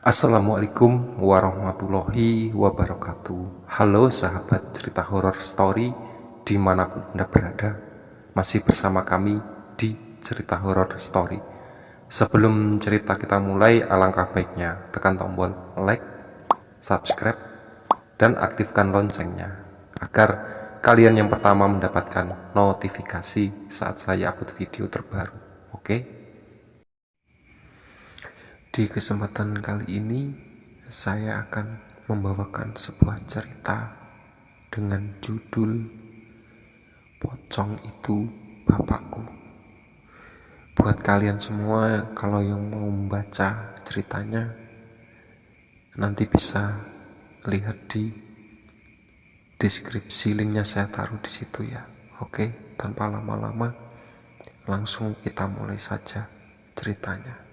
Assalamualaikum warahmatullahi wabarakatuh. Halo sahabat cerita horor story dimanapun Anda berada. Masih bersama kami di cerita horor story. Sebelum cerita kita mulai, alangkah baiknya tekan tombol like, subscribe, dan aktifkan loncengnya agar kalian yang pertama mendapatkan notifikasi saat saya upload video terbaru. Oke? Di kesempatan kali ini, saya akan membawakan sebuah cerita dengan judul Pocong Itu Bapakku. Buat kalian semua, kalau yang mau membaca ceritanya, nanti bisa lihat di deskripsi, linknya saya taruh di situ ya. Oke, tanpa lama-lama, langsung kita mulai saja ceritanya.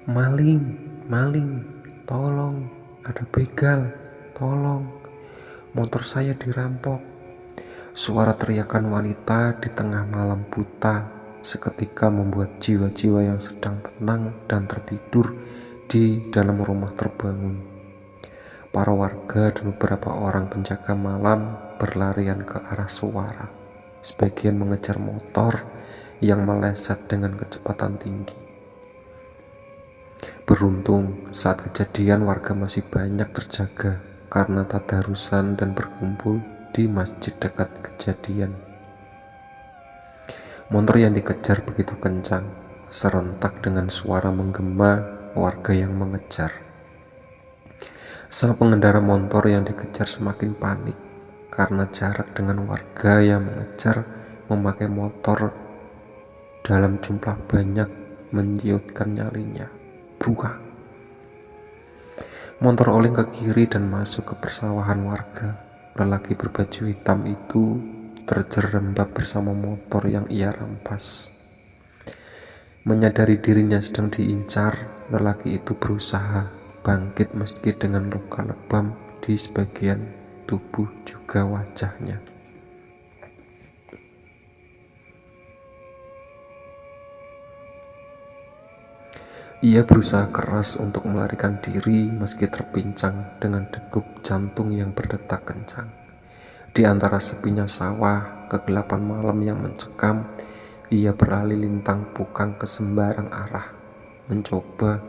Maling, maling, tolong, ada begal, tolong, motor saya dirampok. Suara teriakan wanita di tengah malam buta seketika membuat jiwa-jiwa yang sedang tenang dan tertidur di dalam rumah terbangun. Para warga dan beberapa orang penjaga malam berlarian ke arah suara. Sebagian mengejar motor yang meleset dengan kecepatan tinggi. Beruntung saat kejadian warga masih banyak terjaga karena tadarusan dan berkumpul di masjid dekat kejadian. Motor yang dikejar begitu kencang, serentak dengan suara menggema warga yang mengejar. Sang pengendara motor yang dikejar semakin panik karena jarak dengan warga yang mengejar memakai motor dalam jumlah banyak menyiutkan nyalinya. Buah. Motor oleng ke kiri dan masuk ke persawahan warga. Lelaki berbaju hitam itu terjerembab bersama motor yang ia rampas. Menyadari dirinya sedang diincar, lelaki itu berusaha bangkit meski dengan luka lebam di sebagian tubuh juga wajahnya. Ia berusaha keras untuk melarikan diri meski terpincang dengan degup jantung yang berdetak kencang. Di antara sepinya sawah, kegelapan malam yang mencekam, ia beralih lintang pukang ke sembarang arah, mencoba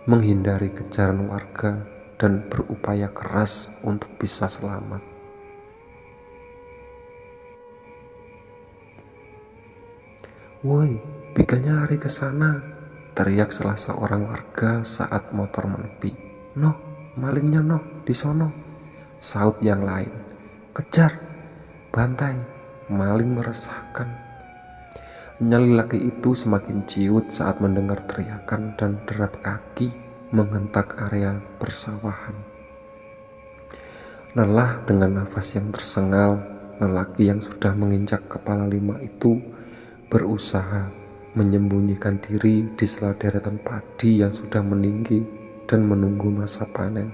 menghindari kejaran warga dan berupaya keras untuk bisa selamat. "Woi, begalnya lari ke sana!" teriak salah seorang warga saat motor menepi. "Noh, malingnya noh, di sono!" saut yang lain. "Kejar, bantai!" Maling meresahkan. Nyali laki itu semakin ciut saat mendengar teriakan dan derap kaki menghentak area persawahan. Lelah dengan nafas yang tersengal, lelaki yang sudah menginjak kepala 5 itu berusaha menyembunyikan diri di sela deretan padi yang sudah meninggi dan menunggu masa panen.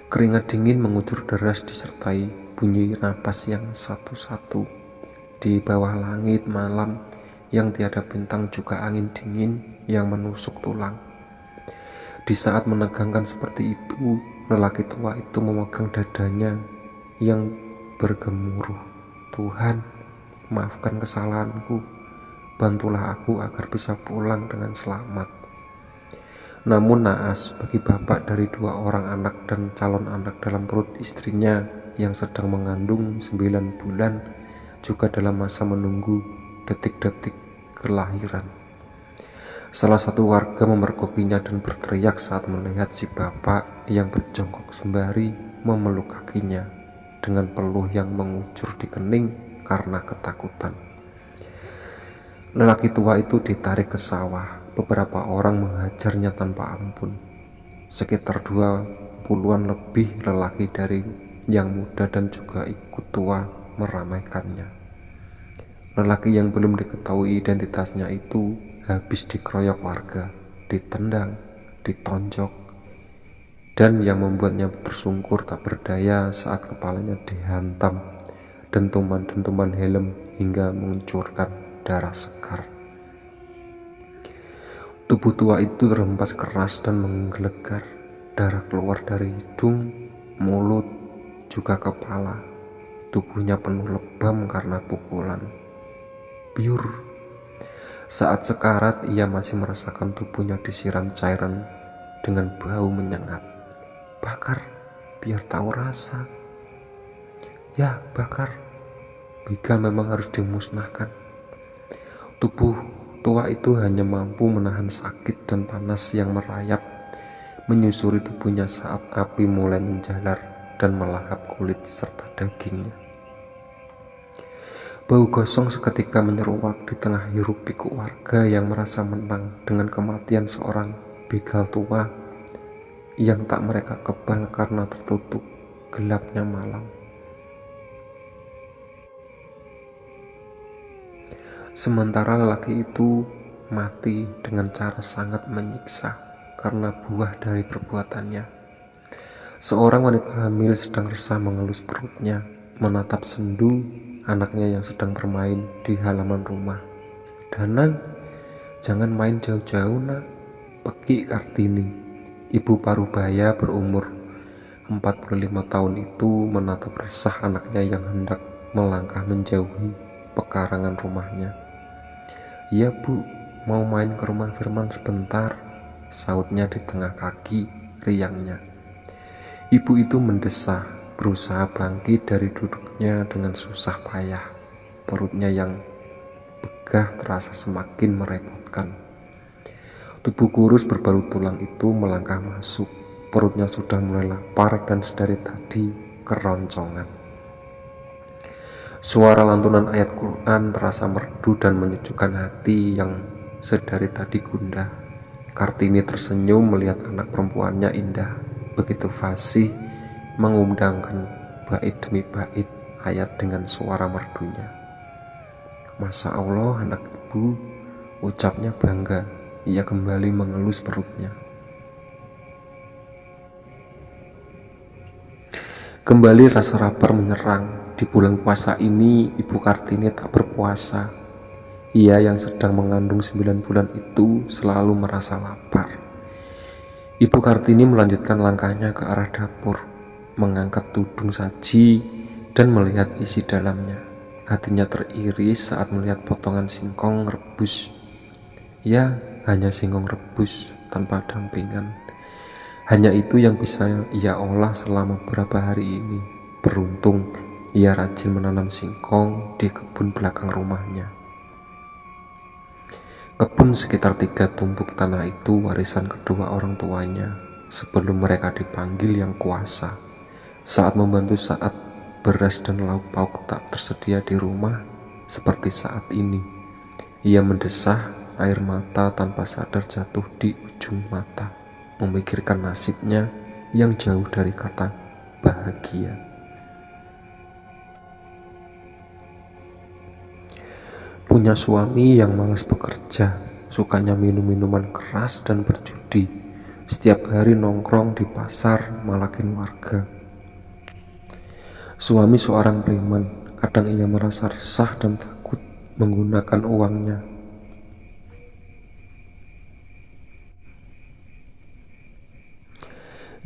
Keringat dingin mengucur deras disertai bunyi napas yang satu-satu. Di bawah langit malam yang tiada bintang juga angin dingin yang menusuk tulang. Di saat menegangkan seperti itu, lelaki tua itu memegang dadanya yang bergemuruh. "Tuhan, maafkan kesalahanku, bantulah aku agar bisa pulang dengan selamat." Namun naas bagi bapak dari 2 orang anak dan calon anak dalam perut istrinya yang sedang mengandung 9 bulan juga dalam masa menunggu detik-detik kelahiran. Salah satu warga memergokinya dan berteriak saat melihat si bapak yang berjongkok sembari memeluk kakinya dengan peluh yang mengucur di kening karena ketakutan. Lelaki tua itu ditarik ke sawah. Beberapa orang menghajarnya tanpa ampun. Sekitar 20-an lebih lelaki dari yang muda dan juga ikut tua meramaikannya. Lelaki yang belum diketahui identitasnya itu habis dikeroyok warga, ditendang, ditonjok, dan yang membuatnya tersungkur tak berdaya saat kepalanya dihantam dentuman-dentuman helm hingga menguncurkan darah segar. Tubuh tua itu terhempas keras dan menggelegar. Darah keluar dari hidung, mulut, juga kepala. Tubuhnya penuh lebam karena pukulan. Biur. Saat sekarat, ia masih merasakan tubuhnya disiram cairan dengan bau menyengat. Bakar, biar tahu rasa. Ya, bakar. Begal memang harus dimusnahkan. Tubuh tua itu hanya mampu menahan sakit dan panas yang merayap menyusuri tubuhnya saat api mulai menjalar dan melahap kulit serta dagingnya. Bau gosong seketika menyeruak di tengah hiruk pikuk warga yang merasa menang dengan kematian seorang begal tua yang tak mereka kebal karena tertutup gelapnya malam. Sementara lelaki itu mati dengan cara sangat menyiksa karena buah dari perbuatannya. Seorang wanita hamil sedang resah mengelus perutnya, menatap sendu anaknya yang sedang bermain di halaman rumah. Danang, jangan main jauh-jauh nak, Peki Kartini, ibu parubaya berumur 45 tahun itu menatap resah anaknya yang hendak melangkah menjauhi pekarangan rumahnya. "Iya bu, mau main ke rumah Firman sebentar," sautnya di tengah kaki riangnya. Ibu itu mendesah, berusaha bangkit dari duduknya dengan susah payah. Perutnya yang begah terasa semakin merepotkan. Tubuh kurus berbalut tulang itu melangkah masuk. Perutnya sudah mulai lapar dan sedari tadi keroncongan. Suara lantunan ayat Quran terasa merdu dan menyejukkan hati yang sedari tadi gundah. Kartini tersenyum melihat anak perempuannya indah, begitu fasih mengumandangkan bait demi bait ayat dengan suara merdunya. "Masya Allah anak ibu," ucapnya bangga. Ia kembali mengelus perutnya. Kembali rasa lapar menyerang. Di bulan puasa ini, Ibu Kartini tak berpuasa. Ia yang sedang mengandung 9 bulan itu selalu merasa lapar. Ibu Kartini melanjutkan langkahnya ke arah dapur, mengangkat tudung saji dan melihat isi dalamnya. Hatinya teriris saat melihat potongan singkong rebus. Ya, hanya singkong rebus tanpa dampingan. Hanya itu yang bisa ia olah selama beberapa hari ini. Beruntung ia rajin menanam singkong di kebun belakang rumahnya. Kebun sekitar 3 tumpuk tanah itu warisan kedua orang tuanya sebelum mereka dipanggil yang kuasa. Saat membantu saat beras dan lauk pauk tak tersedia di rumah seperti saat ini. Ia mendesah, air mata tanpa sadar jatuh di ujung mata, memikirkan nasibnya yang jauh dari kata bahagia. Punya suami yang malas bekerja, sukanya minum minuman keras dan berjudi. Setiap hari nongkrong di pasar malakin warga. Suami seorang preman, kadang ia merasa resah dan takut menggunakan uangnya.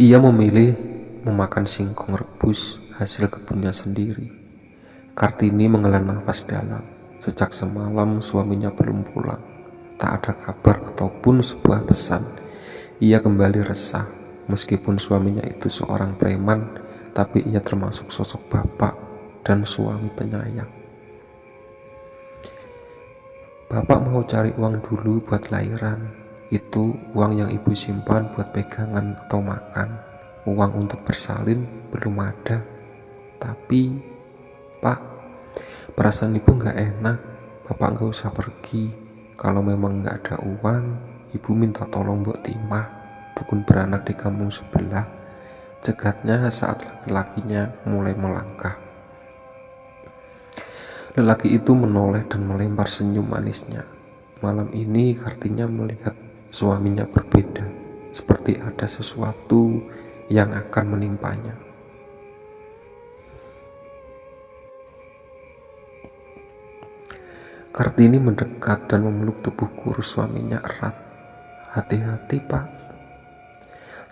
Ia memilih memakan singkong rebus hasil kebunnya sendiri. Kartini menghela nafas dalam. Sejak semalam suaminya belum pulang. Tak ada kabar ataupun sebuah pesan. Ia kembali resah. Meskipun suaminya itu seorang preman, tapi ia termasuk sosok bapak dan suami penyayang. "Bapak mau cari uang dulu buat lahiran. Itu uang yang ibu simpan buat pegangan atau makan. Uang untuk bersalin belum ada. Tapi, Pak, perasaan ibu gak enak. Bapak gak usah pergi. Kalau memang gak ada uang, ibu minta tolong Mbok Timah, dukun beranak di kampung sebelah," cegatnya saat laki-lakinya mulai melangkah. Lelaki itu menoleh dan melempar senyum manisnya. Malam ini Kartinya melihat suaminya berbeda, seperti ada sesuatu yang akan menimpanya. Kartini mendekat dan memeluk tubuh kurus suaminya erat. "Hati-hati, Pak."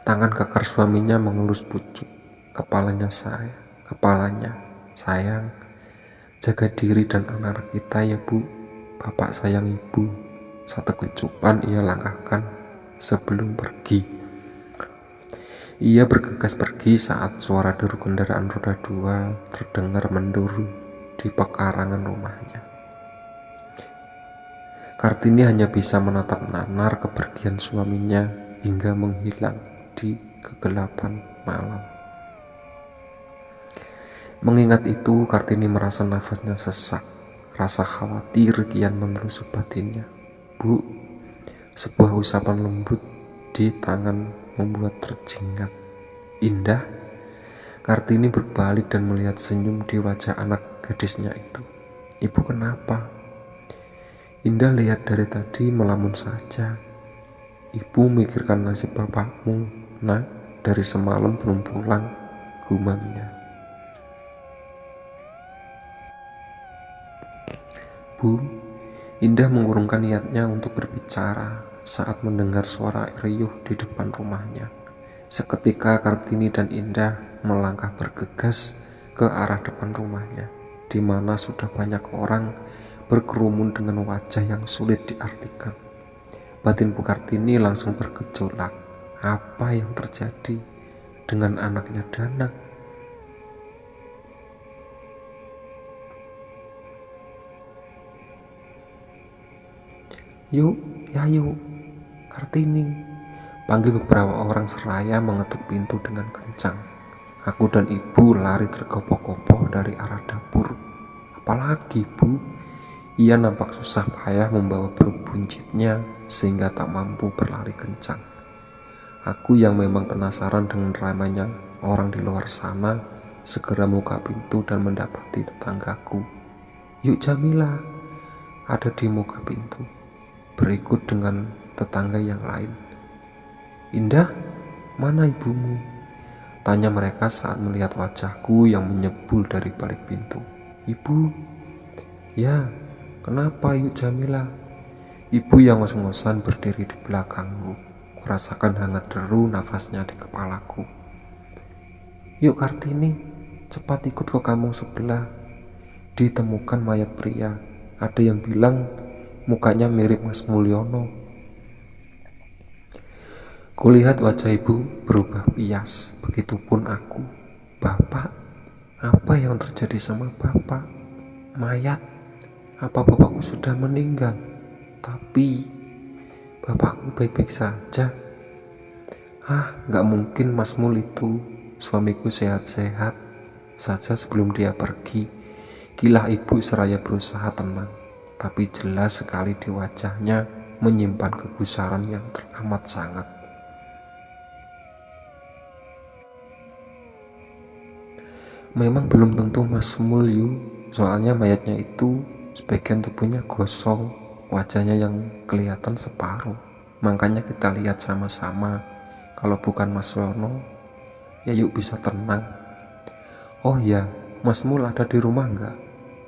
Tangan kekar suaminya mengelus pucuk kepalanya. "Sayang, jaga diri dan anak-anak kita ya, Bu. Bapak sayang Ibu." Satu kecupan ia langkahkan sebelum pergi. Ia bergegas pergi saat suara deru kendaraan roda 2 terdengar menderu di pekarangan rumahnya. Kartini hanya bisa menatap nanar kepergian suaminya hingga menghilang di kegelapan malam. Mengingat itu, Kartini merasa nafasnya sesak. Rasa khawatir kian menusuk batinnya. "Bu," sebuah usapan lembut di tangan membuat terjingat. "Indah." Kartini berbalik dan melihat senyum di wajah anak gadisnya itu. "Ibu kenapa?" Indah lihat dari tadi melamun saja. "Ibu mikirkan nasib bapakmu, Nak. Dari semalam belum pulang," gumamnya. "Bu." Indah mengurungkan niatnya untuk berbicara saat mendengar suara riuh di depan rumahnya. Seketika Kartini dan Indah melangkah bergegas ke arah depan rumahnya, di mana sudah banyak orang berkerumun dengan wajah yang sulit diartikan. Batin Bu Kartini langsung bergejolak. Apa yang terjadi dengan anaknya Danang? "Yuk, ya yuk, Kartini," panggil beberapa orang seraya mengetuk pintu dengan kencang. Aku dan Ibu lari tergopoh-gopoh dari arah dapur. "Apalagi, Bu?" Ia nampak susah payah membawa perut buncitnya sehingga tak mampu berlari kencang. Aku yang memang penasaran dengan ramainya orang di luar sana segera buka pintu dan mendapati tetanggaku. "Yuk Jamila," ada di muka pintu, berikut dengan tetangga yang lain. "Indah, mana ibumu?" tanya mereka saat melihat wajahku yang menyebul dari balik pintu. "Ibu." "Ya, kenapa yuk Jamila?" Ibu yang ngos-ngosan berdiri di belakangku. Kurasakan hangat deru nafasnya di kepalaku. "Yuk Kartini, cepat ikut ke kampung sebelah. Ditemukan mayat pria. Ada yang bilang mukanya mirip Mas Mulyono." Kulihat wajah ibu berubah pias, begitupun aku. "Bapak, apa yang terjadi sama Bapak? Mayat? Apa bapakku sudah meninggal? Tapi bapakku baik-baik saja." Gak mungkin Mas Mul itu. Suamiku sehat-sehat saja sebelum dia pergi." Kilah ibu seraya berusaha tenang, tapi jelas sekali di wajahnya menyimpan kegusaran yang teramat sangat. "Memang belum tentu Mas Mul, soalnya mayatnya itu sebagian tubuhnya gosong, wajahnya yang kelihatan separuh. Makanya kita lihat sama-sama. Kalau bukan Mas Yono, ya yuk bisa tenang." "Oh ya, Mas Mul ada di rumah enggak?"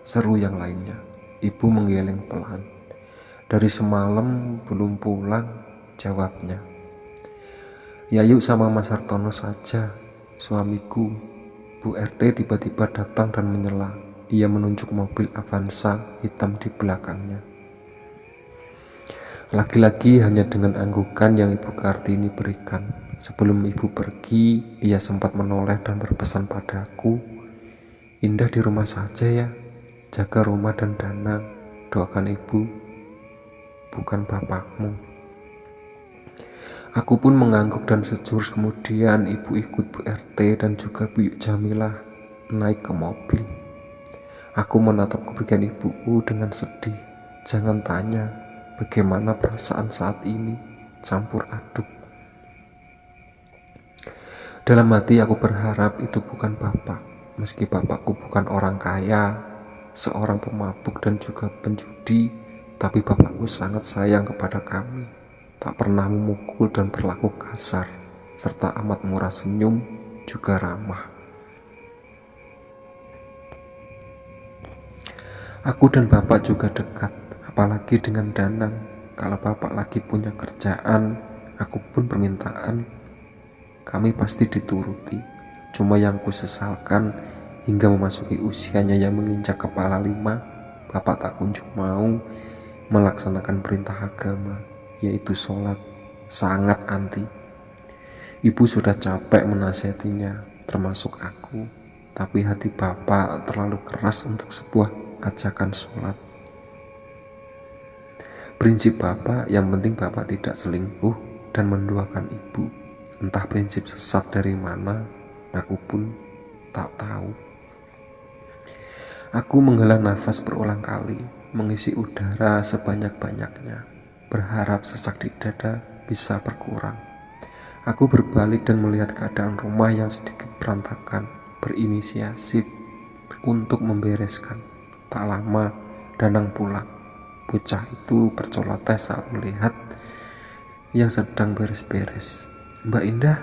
seru yang lainnya. Ibu menggeleng pelan. "Dari semalam belum pulang," jawabnya. "Ya yuk sama Mas Hartono saja, suamiku." Bu RT tiba-tiba datang dan menyela. Ia menunjuk mobil Avanza hitam di belakangnya. Lagi-lagi hanya dengan anggukan yang Ibu Kartini berikan. Sebelum ibu pergi, ia sempat menoleh dan berpesan padaku, "Indah di rumah saja ya, jaga rumah dan Danang, doakan ibu, bukan bapakmu." Aku pun mengangguk dan sejurus kemudian ibu ikut Bu RT dan juga Bu Jamila naik ke mobil. Aku menatap kepergian ibuku dengan sedih. Jangan tanya bagaimana perasaan saat ini, campur aduk. Dalam hati aku berharap itu bukan bapak. Meski bapakku bukan orang kaya, seorang pemabuk dan juga penjudi, tapi bapakku sangat sayang kepada kami. Tak pernah memukul dan berlaku kasar, serta amat murah senyum, juga ramah. Aku dan bapak juga dekat, Apalagi dengan Danang. Kalau bapak lagi punya kerjaan, aku pun permintaan, kami pasti dituruti. Cuma yang kusesalkan, hingga memasuki usianya yang menginjak kepala 5, bapak tak kunjung mau melaksanakan perintah agama, yaitu sholat. Sangat anti. Ibu sudah capek menasihatinya, termasuk aku, tapi hati bapak terlalu keras untuk sebuah ajakan sholat. Prinsip bapak, yang penting bapak tidak selingkuh dan menduakan ibu. Entah prinsip sesat dari mana, aku pun tak tahu. Aku menghela nafas berulang kali, mengisi udara sebanyak-banyaknya, berharap sesak di dada bisa berkurang. Aku berbalik dan melihat keadaan rumah yang sedikit berantakan, berinisiatif untuk membereskan. Tak lama, Danang pulang. Bocah itu berceloteh saat melihat yang sedang beres-beres. "Mbak Indah,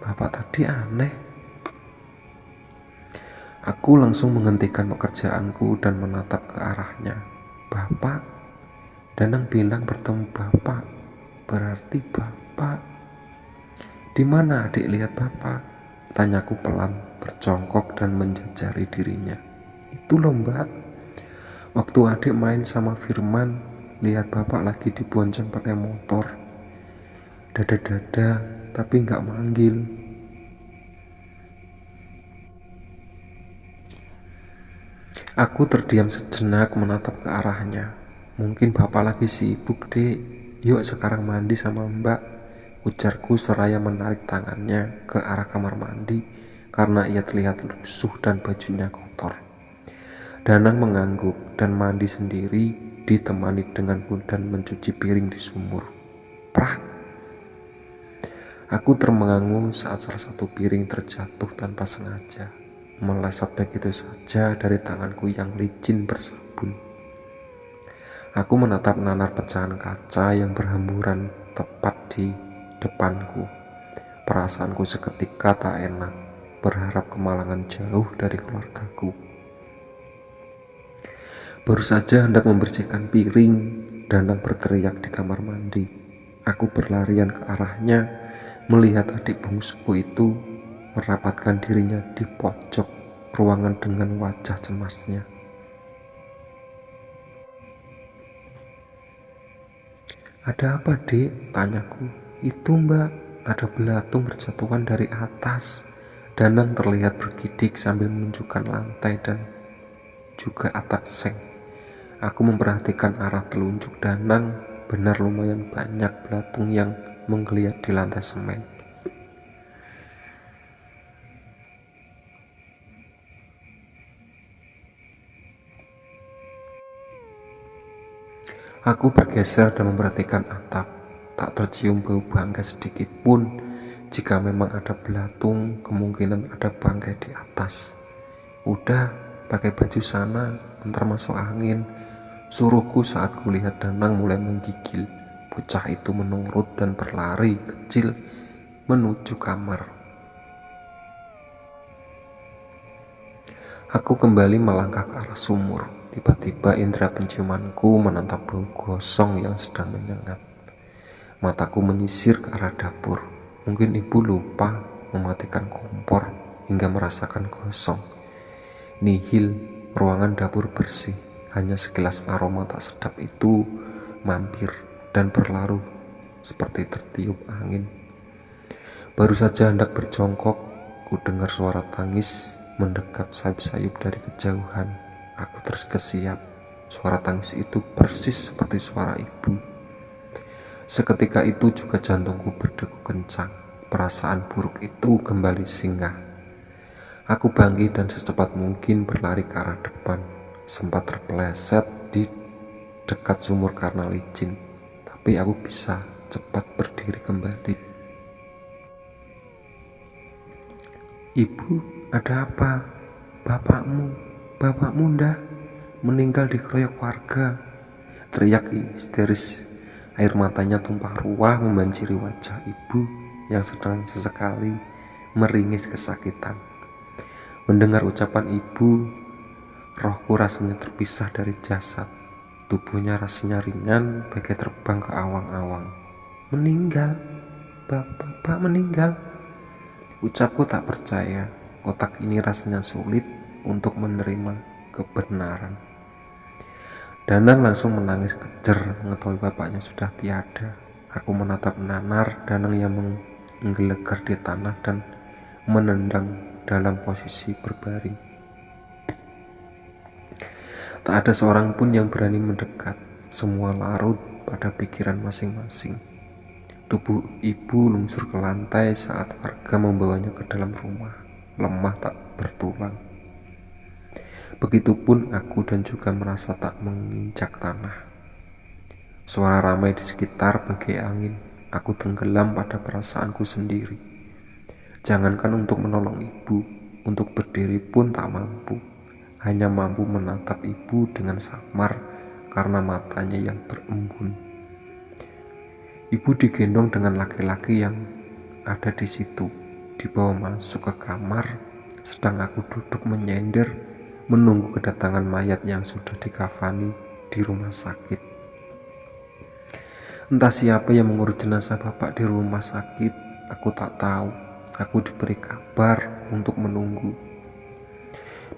bapak tadi aneh." Aku langsung menghentikan pekerjaanku dan menatap ke arahnya. "Bapak?" Danang bilang bertemu bapak. "Berarti bapak." "Di mana adik lihat bapak?" Tanyaku pelan, berjongkok dan menjajari dirinya. "Itu loh mbak, waktu adik main sama Firman, lihat bapak lagi dibonceng pakai motor. Dada-dada tapi nggak manggil." Aku terdiam sejenak menatap ke arahnya. "Mungkin bapak lagi sibuk dek, yuk sekarang mandi sama mbak," ujarku seraya menarik tangannya ke arah kamar mandi karena ia terlihat lusuh dan bajunya kotor. Danang mengangguk dan mandi sendiri, ditemani dengan dan mencuci piring di sumur. Prak! Aku termengangu saat salah satu piring terjatuh tanpa sengaja, meleset begitu saja dari tanganku yang licin bersabun. Aku menatap nanar pecahan kaca yang berhamburan tepat di depanku. Perasaanku seketika tak enak, berharap kemalangan jauh dari keluargaku. Baru saja hendak membersihkan piring, Danang berteriak di kamar mandi. Aku berlarian ke arahnya, melihat adik bungsuku itu merapatkan dirinya di pojok ruangan dengan wajah cemasnya. "Ada apa dek?" tanyaku. "Itu mbak, ada belatung berjatuhan dari atas." Danang terlihat bergidik sambil menunjukkan lantai dan juga atap seng. Aku memperhatikan arah telunjuk Danang, benar lumayan banyak belatung yang menggeliat di lantai semen. Aku bergeser dan memperhatikan atap. Tak tercium bau bangkai sedikit pun. Jika memang ada belatung, kemungkinan ada bangkai di atas. "Udah, pakai baju sana, ntar masuk angin," suruhku saat kulihat Danang mulai menggigil. Bocah itu menurut dan berlari kecil menuju kamar. Aku kembali melangkah ke arah sumur. Tiba-tiba indera penciumanku menatap bau gosong yang sedang menyengat. Mataku menyisir ke arah dapur. Mungkin ibu lupa mematikan kompor hingga merasakan gosong. Nihil, ruangan dapur bersih. Hanya segelas aroma tak sedap itu mampir dan berlaru seperti tertiup angin. Baru saja hendak berjongkok, ku dengar suara tangis mendekap sayup-sayup dari kejauhan. Aku terkesiap. Suara tangis itu persis seperti suara ibu. Seketika itu juga jantungku berdegup kencang. Perasaan buruk itu kembali singgah. Aku bangkit dan secepat mungkin berlari ke arah depan. Sempat terpeleset di dekat sumur karena licin, tapi aku bisa cepat berdiri kembali. "Ibu, ada apa?" Bapakmu ndah meninggal dikeroyok warga," teriak histeris. Air matanya tumpah ruah membanjiri wajah ibu yang sedang sesekali meringis kesakitan. Mendengar ucapan ibu, rohku rasanya terpisah dari jasad. Tubuhnya rasanya ringan, bagai terbang ke awang-awang. Meninggal, Bapak meninggal. Ucapku tak percaya. Otak ini rasanya sulit untuk menerima kebenaran. Danang langsung menangis kejer mengetahui bapaknya sudah tiada. Aku menatap nanar Danang yang menggelegar di tanah dan menendang dalam posisi berbaring. Tak ada seorang pun yang berani mendekat. Semua larut pada pikiran masing-masing. Tubuh ibu lungsur ke lantai saat warga membawanya ke dalam rumah, lemah tak bertulang. Begitupun aku dan juga merasa tak menginjak tanah. Suara ramai di sekitar bagai angin. Aku tenggelam pada perasaanku sendiri. Jangankan untuk menolong ibu, untuk berdiri pun tak mampu. Hanya mampu menatap ibu dengan samar karena matanya yang berembun. Ibu digendong dengan laki-laki yang ada di situ, dibawa masuk ke kamar, sedang aku duduk menyender menunggu kedatangan mayat yang sudah dikafani di rumah sakit. Entah siapa yang mengurus jenazah bapak di rumah sakit, aku tak tahu. Aku diberi kabar untuk menunggu.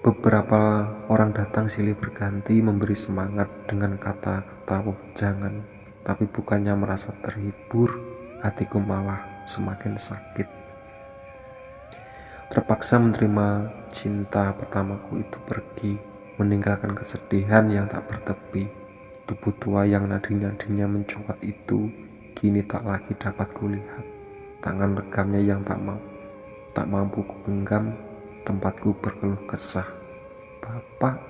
Beberapa orang datang silih berganti memberi semangat dengan kata-kata wejangan, tapi bukannya merasa terhibur, hatiku malah semakin sakit. Terpaksa menerima cinta pertamaku itu pergi, meninggalkan kesedihan yang tak bertepi. Tubuh tua yang nadi-nadinya mencuat itu kini tak lagi dapat kulihat. Tangan regamnya yang tak mampu kugenggam, tempatku berkeluh kesah. Bapak.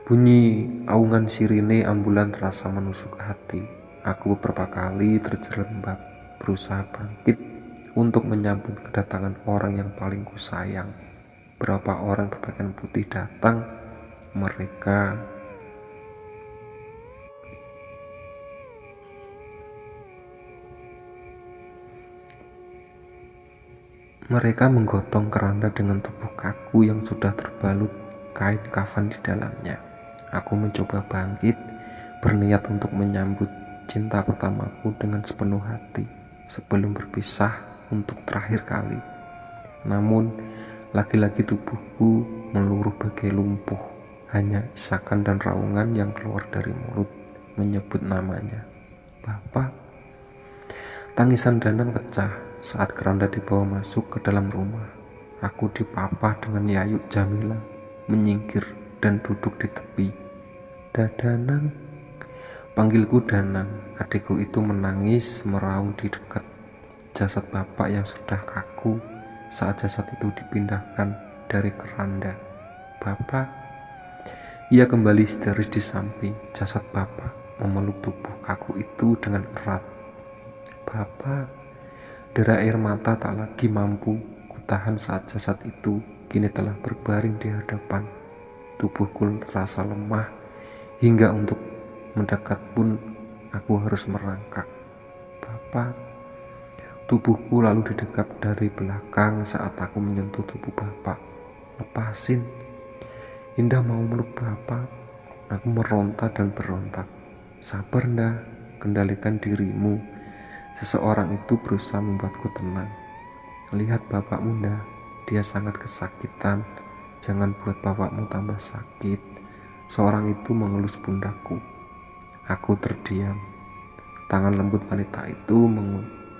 Bunyi aungan sirine ambulan terasa menusuk hati. Aku beberapa kali terjerembab, berusaha bangkit untuk menyambut kedatangan orang yang paling kusayang. Berapa orang berpakaian putih datang. Mereka menggotong keranda dengan tubuh kaku yang sudah terbalut kain kafan di dalamnya. Aku mencoba bangkit, berniat untuk menyambut cinta pertamaku dengan sepenuh hati sebelum berpisah untuk terakhir kali. Namun, lagi-lagi tubuhku meluruh bagai lumpuh. Hanya isakan dan raungan yang keluar dari mulut menyebut namanya. Bapak. Tangisan Danang pecah saat keranda dibawa masuk ke dalam rumah. Aku dipapah dengan Yayuk Jamila, menyingkir dan duduk di tepi. Danang, panggilku Danang. Adikku itu menangis meraung di dekat jasad bapak yang sudah kaku saat jasad itu dipindahkan dari keranda. Bapak. Ia kembali histeris di samping jasad bapak, memeluk tubuh kaku itu dengan erat. Bapak. Derai air mata tak lagi mampu kutahan saat jasad itu kini telah berbaring di hadapan. Tubuhku terasa lemah hingga untuk mendekat pun aku harus merangkak. Bapak. Tubuhku lalu didekap dari belakang saat aku menyentuh tubuh bapak. Lepasin. Indah mau meluk bapak. Aku meronta dan berontak. Sabar, Nda, kendalikan dirimu. Seseorang itu berusaha membuatku tenang. Lihat bapakmu, Nda, dia sangat kesakitan. Jangan buat bapakmu tambah sakit. Seorang itu mengelus pundakku. Aku terdiam. Tangan lembut wanita itu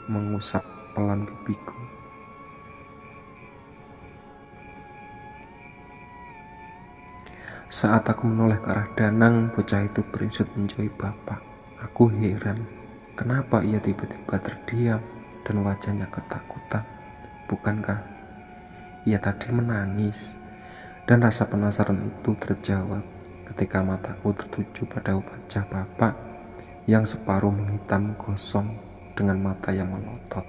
mengusap pelan pipiku. Saat aku menoleh ke arah Danang, bocah itu beringsut menjauhi bapak. Aku heran, kenapa ia tiba-tiba terdiam dan wajahnya ketakutan. Bukankah ia tadi menangis? Dan rasa penasaran itu terjawab ketika mataku tertuju pada wajah bapak yang separuh menghitam gosong dengan mata yang melotot.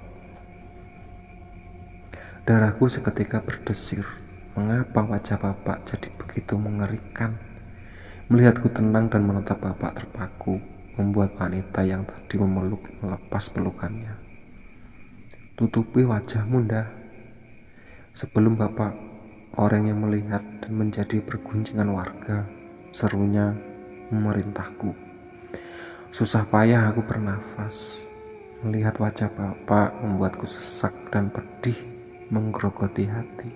Darahku seketika berdesir. Mengapa wajah bapak jadi begitu mengerikan? Melihatku tenang dan menatap bapak terpaku membuat wanita yang tadi memeluk melepas pelukannya. Tutupi wajahmu, Nda. Sebelum bapak orang yang melihat dan menjadi pergunjingan warga, serunya memerintahku. Susah payah aku bernafas. Melihat wajah bapak membuatku sesak dan pedih menggerogoti hati.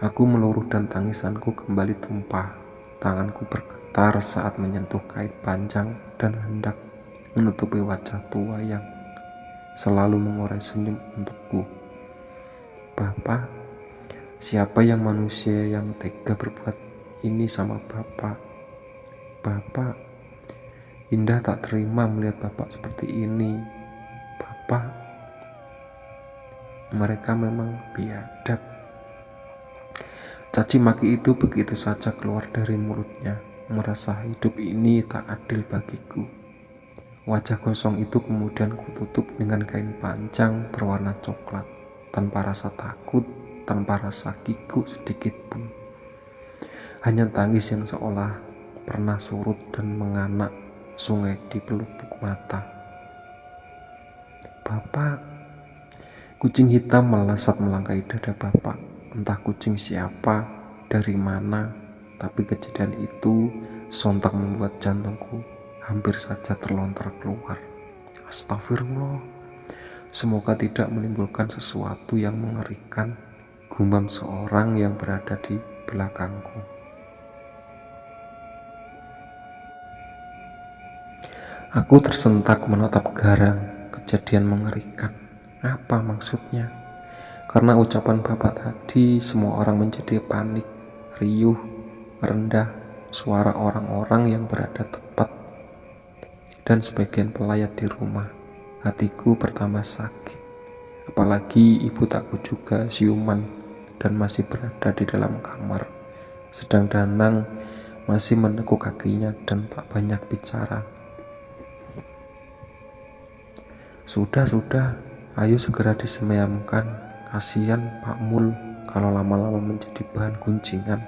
Aku meluruh dan tangisanku kembali tumpah. Tanganku bergetar saat menyentuh kait panjang dan hendak menutupi wajah tua yang selalu mengurai senyum untukku. Bapak, siapa yang manusia yang tega berbuat ini sama bapak? Bapak, Indah tak terima melihat bapak seperti ini. Bapak, mereka memang biadab. Caci maki itu begitu saja keluar dari mulutnya. Merasa hidup ini tak adil bagiku. Wajah kosong itu kemudian kututup dengan kain panjang berwarna coklat, tanpa rasa takut, tanpa rasa kiku sedikit pun. Hanya tangis yang seolah pernah surut dan menganak sungai di pelupuk mata. Bapak, kucing hitam melesat melangkahi dada bapak. Entah kucing siapa, dari mana, tapi kejadian itu sontak membuat jantungku hampir saja terlontar keluar. Astagfirullah, semoga tidak menimbulkan sesuatu yang mengerikan, gumam seorang yang berada di belakangku. Aku tersentak menatap garang. Kejadian mengerikan. Apa maksudnya? Karena ucapan bapak tadi, semua orang menjadi panik, riuh, rendah, suara orang-orang yang berada tepat, dan sebagian pelayat di rumah. Hatiku bertambah sakit. Apalagi ibu takku juga siuman dan masih berada di dalam kamar. Sedang Danang masih menekuk kakinya dan tak banyak bicara. Sudah, ayo segera disemayamkan. Kasihan Pak Mul kalau lama-lama menjadi bahan gunjingan.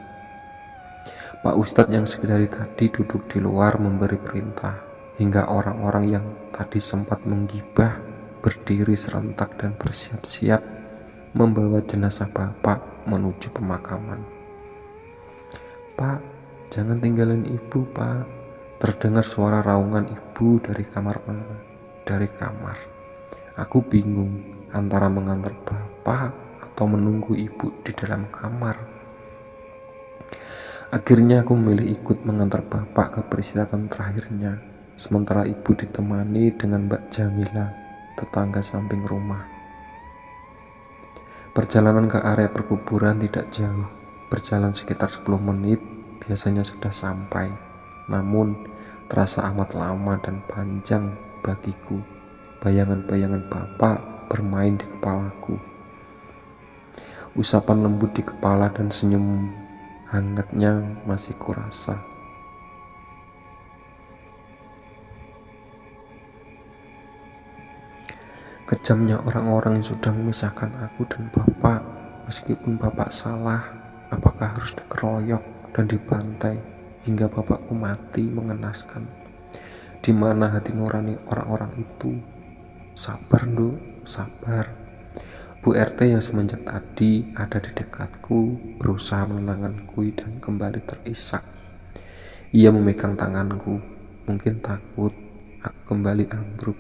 Pak Ustadz yang dari tadi duduk di luar memberi perintah, hingga orang-orang yang tadi sempat menggibah berdiri serentak dan bersiap-siap membawa jenazah bapak menuju pemakaman. Pak, jangan tinggalin ibu, Pak. Terdengar suara raungan ibu dari kamar. Aku bingung antara mengantar bapak atau menunggu ibu di dalam kamar. Akhirnya aku memilih ikut mengantar bapak ke peristirahatan terakhirnya, sementara ibu ditemani dengan Mbak Jamila, tetangga samping rumah. Perjalanan ke area perkuburan tidak jauh, berjalan sekitar 10 menit biasanya sudah sampai. Namun terasa amat lama dan panjang bagiku. Bayangan-bayangan bapak bermain di kepalaku. Usapan lembut di kepala dan senyum hangatnya masih kurasa. Kejamnya orang-orang yang sudah memisahkan aku dan bapak. Meskipun bapak salah, apakah harus dikeroyok dan dibantai hingga bapakku mati mengenaskan? Di mana hati nurani orang-orang itu? Sabar, Nduk, sabar. Bu RT yang semenjak tadi ada di dekatku berusaha menenangkanku dan kembali terisak. Ia memegang tanganku, mungkin takut aku kembali ambruk.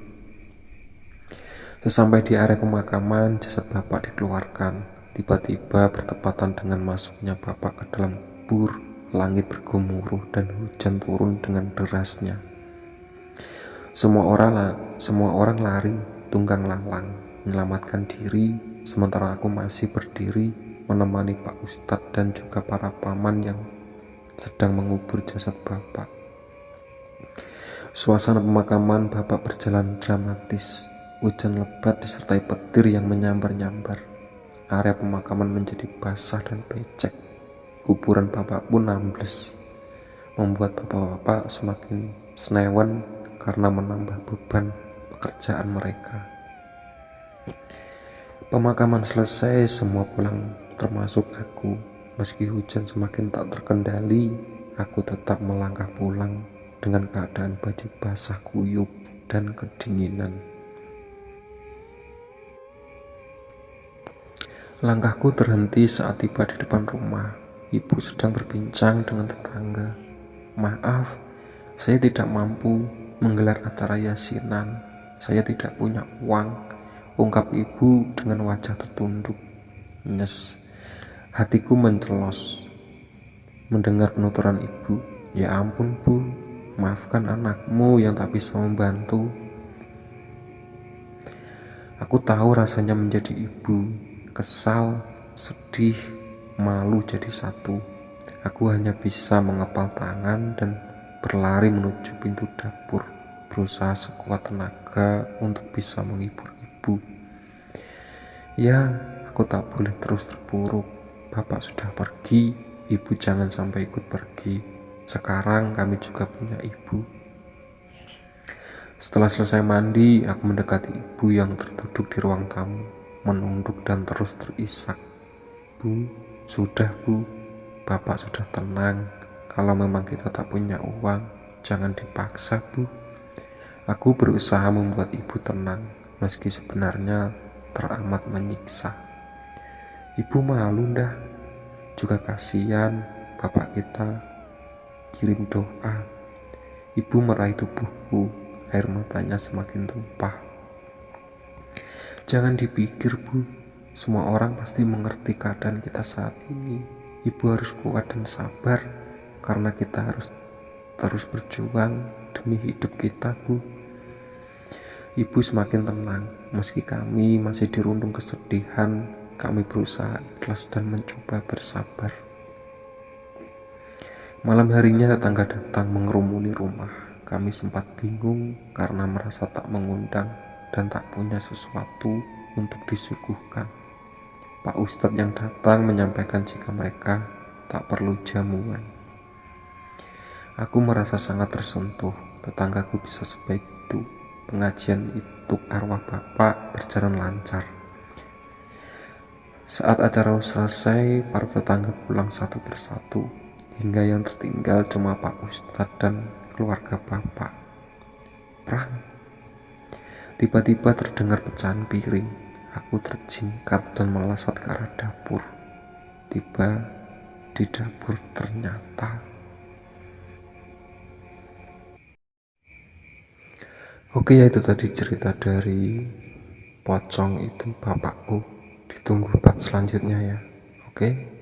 Sesampai di area pemakaman, jasad bapak dikeluarkan. Tiba-tiba bertepatan dengan masuknya bapak ke dalam kubur, langit bergemuruh dan hujan turun dengan derasnya. Semua orang lari tunggang langlang menyelamatkan diri, sementara aku masih berdiri menemani Pak Ustadz dan juga para paman yang sedang mengubur jasad bapak. Suasana pemakaman bapak berjalan dramatis. Hujan lebat disertai petir yang menyambar-nyambar. Area pemakaman menjadi basah dan becek. Kuburan bapak pun ambles, membuat bapak-bapak semakin senewan karena menambah beban pekerjaan mereka. Pemakaman selesai, semua pulang termasuk aku. Meski hujan semakin tak terkendali, aku tetap melangkah pulang dengan keadaan baju basah kuyup dan kedinginan. Langkahku terhenti saat tiba di depan rumah. Ibu sedang berbincang dengan tetangga. Maaf, Saya tidak mampu menggelar acara yasinan. Saya tidak punya uang, ungkap ibu dengan wajah tertunduk. Nyes, hatiku mencelos mendengar penuturan ibu. Ya ampun bu, maafkan anakmu yang tak bisa membantu. Aku tahu rasanya menjadi ibu, kesal, sedih, malu jadi satu. Aku hanya bisa mengepal tangan dan berlari menuju pintu dapur, berusaha sekuat tenaga untuk bisa menghibur ibu. Ya, aku tak boleh terus terpuruk. Bapak sudah pergi, ibu jangan sampai ikut pergi. Sekarang kami juga punya ibu. Setelah selesai mandi, aku mendekati ibu yang terduduk di ruang tamu, menunduk dan terus terisak. Bu, sudah bu, Bapak sudah tenang. Kalau memang kita tak punya uang, jangan dipaksa bu. Aku berusaha membuat ibu tenang, meski sebenarnya teramat menyiksa. Ibu malu dah, juga kasihan bapak kita. Kirim doa. Ibu meraih tubuhku, air matanya semakin tumpah. Jangan dipikir bu, semua orang pasti mengerti keadaan kita saat ini. Ibu harus kuat dan sabar, karena kita harus terus berjuang demi hidup kita bu. Ibu semakin tenang, meski kami masih dirundung kesedihan. Kami berusaha ikhlas dan mencoba bersabar. Malam harinya tetangga datang mengerumuni rumah. Kami sempat bingung karena merasa tak mengundang dan tak punya sesuatu untuk disuguhkan. Pak Ustadz yang datang menyampaikan jika mereka tak perlu jamuan. Aku merasa sangat tersentuh, tetanggaku bisa sebaik itu. Pengajian untuk arwah bapak berjalan lancar. Saat acara selesai, para tetangga pulang satu persatu, hingga yang tertinggal cuma Pak Ustadz dan keluarga bapak. Prang! Tiba-tiba terdengar pecahan piring. Aku terjingkat dan melesat ke arah dapur. Tiba di dapur ternyata. Oke, ya itu tadi cerita dari pocong itu bapakku. Ditunggu part selanjutnya ya. Oke.